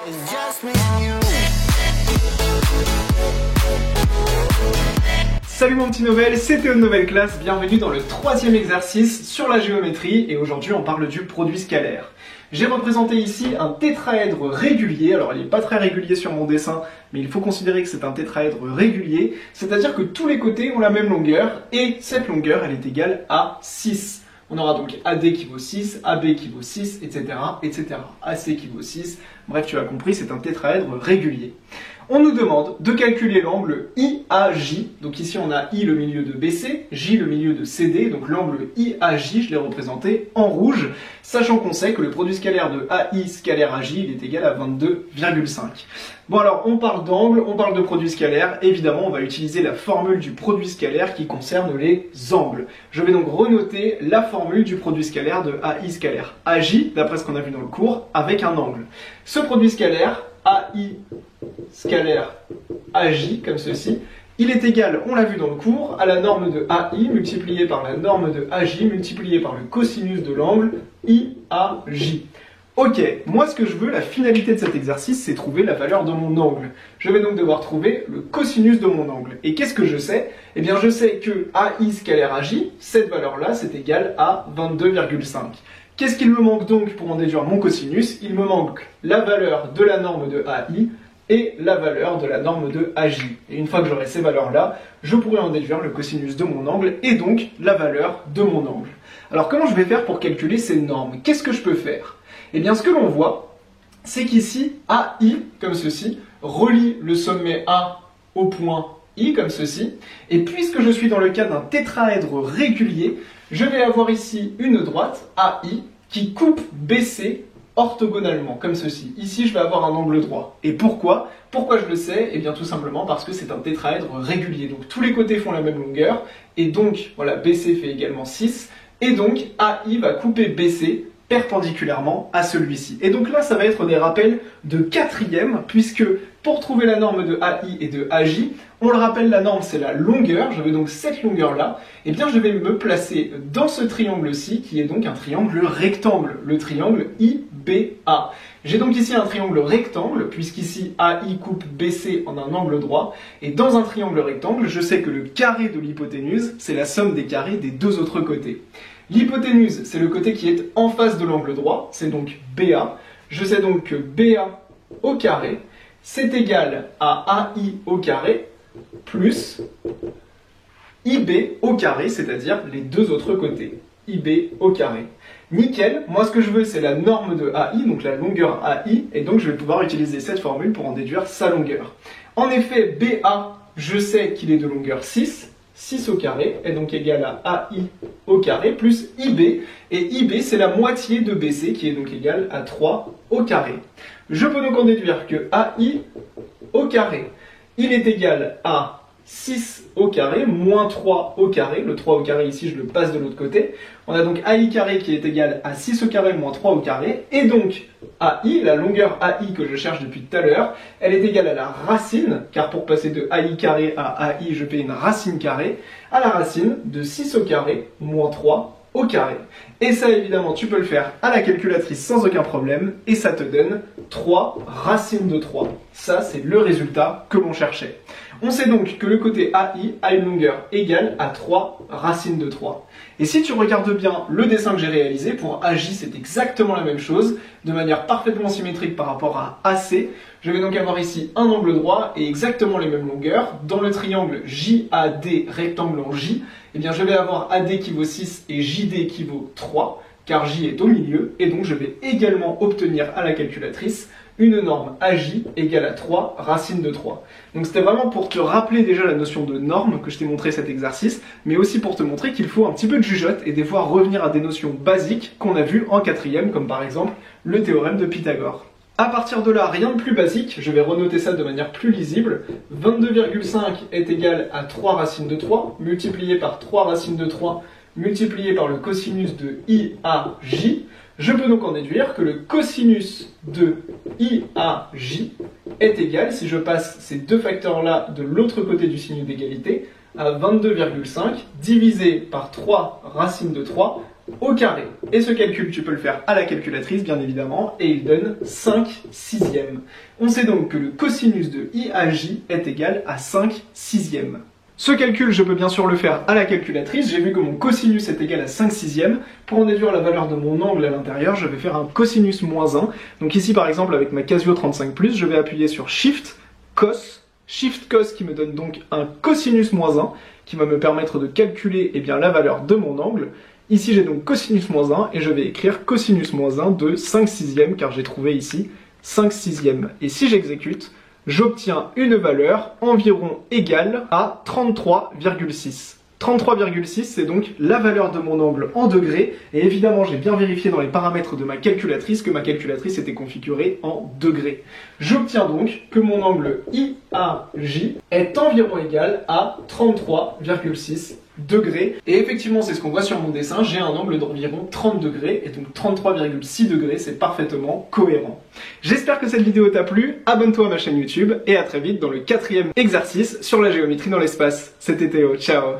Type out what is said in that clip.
It's just me and you. Salut mon petit Novel, c'est Théo de Nouvelle Classe, bienvenue dans le troisième exercice sur la géométrie et aujourd'hui on parle du produit scalaire. J'ai représenté ici un tétraèdre régulier, alors il n'est pas très régulier sur mon dessin, mais il faut considérer que c'est un tétraèdre régulier, c'est-à-dire que tous les côtés ont la même longueur et cette longueur elle est égale à 6. On aura donc AD qui vaut 6, AB qui vaut 6, etc., etc. AC qui vaut 6, bref tu as compris, c'est un tétraèdre régulier. On nous demande de calculer l'angle IAJ, donc ici on a I le milieu de BC, J le milieu de CD, donc l'angle IAJ, je l'ai représenté en rouge, sachant qu'on sait que le produit scalaire de AI scalaire AJ, il est égal à 22,5. Bon alors, on parle d'angle, on parle de produit scalaire, évidemment on va utiliser la formule du produit scalaire qui concerne les angles. Je vais donc renoter la formule du produit scalaire de AI scalaire AJ, d'après ce qu'on a vu dans le cours, avec un angle. Ce produit scalaire, AI scalaire AJ, comme ceci, il est égal, on l'a vu dans le cours, à la norme de AI multipliée par la norme de AJ multipliée par le cosinus de l'angle IAJ. Ok, moi ce que je veux, la finalité de cet exercice, c'est trouver la valeur de mon angle. Je vais donc devoir trouver le cosinus de mon angle. Et qu'est-ce que je sais? Eh bien je sais que AI scalaire AJ, cette valeur-là, c'est égal à 22,5. Qu'est-ce qu'il me manque donc pour en déduire mon cosinus? Il me manque la valeur de la norme de AI et la valeur de la norme de AJ. Et une fois que j'aurai ces valeurs-là, je pourrai en déduire le cosinus de mon angle et donc la valeur de mon angle. Alors comment je vais faire pour calculer ces normes? Qu'est-ce que je peux faire? Eh bien ce que l'on voit, c'est qu'ici, AI, comme ceci, relie le sommet A au point I, comme ceci. Et puisque je suis dans le cas d'un tétraèdre régulier, je vais avoir ici une droite, AI, qui coupe BC orthogonalement, comme ceci. Ici, je vais avoir un angle droit. Et pourquoi? Pourquoi je le sais? Eh bien, tout simplement parce que c'est un tétraèdre régulier. Donc, tous les côtés font la même longueur. Et donc, voilà, BC fait également 6. Et donc, AI va couper BC perpendiculairement à celui-ci. Et donc là, ça va être des rappels de quatrième, puisque pour trouver la norme de AI et de AJ, on le rappelle, la norme c'est la longueur, je veux donc cette longueur-là, et bien je vais me placer dans ce triangle-ci, qui est donc un triangle rectangle, le triangle IBA. J'ai donc ici un triangle rectangle, puisqu'ici AI coupe BC en un angle droit, et dans un triangle rectangle, je sais que le carré de l'hypoténuse, c'est la somme des carrés des deux autres côtés. L'hypoténuse, c'est le côté qui est en face de l'angle droit, c'est donc BA. Je sais donc que BA au carré, c'est égal à AI au carré plus IB au carré, c'est-à-dire les deux autres côtés. IB au carré. Nickel, moi ce que je veux c'est la norme de AI, donc la longueur AI, et donc je vais pouvoir utiliser cette formule pour en déduire sa longueur. En effet, BA, je sais qu'il est de longueur 6, 6 au carré est donc égal à AI au carré plus IB, et IB c'est la moitié de BC qui est donc égal à 3 au carré. Je peux donc en déduire que AI au carré, il est égal à 6 au carré moins 3 au carré, le 3 au carré ici je le passe de l'autre côté, on a donc AI carré qui est égal à 6 au carré moins 3 au carré, et donc AI, la longueur AI que je cherche depuis tout à l'heure, elle est égale à la racine, car pour passer de AI carré à AI je fais une racine carrée, à la racine de 6 au carré moins 3 au carré. Et ça évidemment tu peux le faire à la calculatrice sans aucun problème, et ça te donne 3 racines de 3. Ça c'est le résultat que l'on cherchait. On sait donc que le côté AI a une longueur égale à 3 racines de 3. Et si tu regardes bien le dessin que j'ai réalisé, pour AJ c'est exactement la même chose, de manière parfaitement symétrique par rapport à AC. Je vais donc avoir ici un angle droit et exactement les mêmes longueurs. Dans le triangle JAD rectangle en J, eh bien je vais avoir AD qui vaut 6 et JD qui vaut 3, car J est au milieu, et donc je vais également obtenir à la calculatrice une norme AJ égale à 3 racines de 3. Donc c'était vraiment pour te rappeler déjà la notion de norme que je t'ai montré cet exercice, mais aussi pour te montrer qu'il faut un petit peu de jugeote et des fois revenir à des notions basiques qu'on a vues en quatrième, comme par exemple le théorème de Pythagore. À partir de là, rien de plus basique, je vais renoter ça de manière plus lisible. 22,5 est égal à 3 racines de 3, multiplié par 3 racines de 3, multiplié par le cosinus de IAJ. Je peux donc en déduire que le cosinus de IAJ est égal, si je passe ces deux facteurs-là de l'autre côté du signe d'égalité, à 22,5 divisé par 3 racines de 3 au carré. Et ce calcul, tu peux le faire à la calculatrice, bien évidemment, et il donne 5 sixièmes. On sait donc que le cosinus de IAJ est égal à 5 sixièmes. Ce calcul, je peux bien sûr le faire à la calculatrice. J'ai vu que mon cosinus est égal à 5 sixièmes. Pour en déduire la valeur de mon angle à l'intérieur, je vais faire un cosinus moins 1. Donc ici, par exemple, avec ma Casio 35+, je vais appuyer sur Shift, Cos, Shift Cos qui me donne donc un cosinus moins 1, qui va me permettre de calculer la valeur de mon angle. Ici, j'ai donc cosinus moins 1, et je vais écrire cosinus moins 1 de 5 sixièmes, car j'ai trouvé ici 5 sixièmes. Et si j'exécute, j'obtiens une valeur environ égale à 33,6. 33,6, c'est donc la valeur de mon angle en degrés, et évidemment j'ai bien vérifié dans les paramètres de ma calculatrice que ma calculatrice était configurée en degrés. J'obtiens donc que mon angle IAJ est environ égal à 33,6 degrés, et effectivement c'est ce qu'on voit sur mon dessin, j'ai un angle d'environ 30 degrés, et donc 33,6 degrés, c'est parfaitement cohérent. J'espère que cette vidéo t'a plu, abonne-toi à ma chaîne YouTube, et à très vite dans le 4e exercice sur la géométrie dans l'espace. C'était Théo, ciao!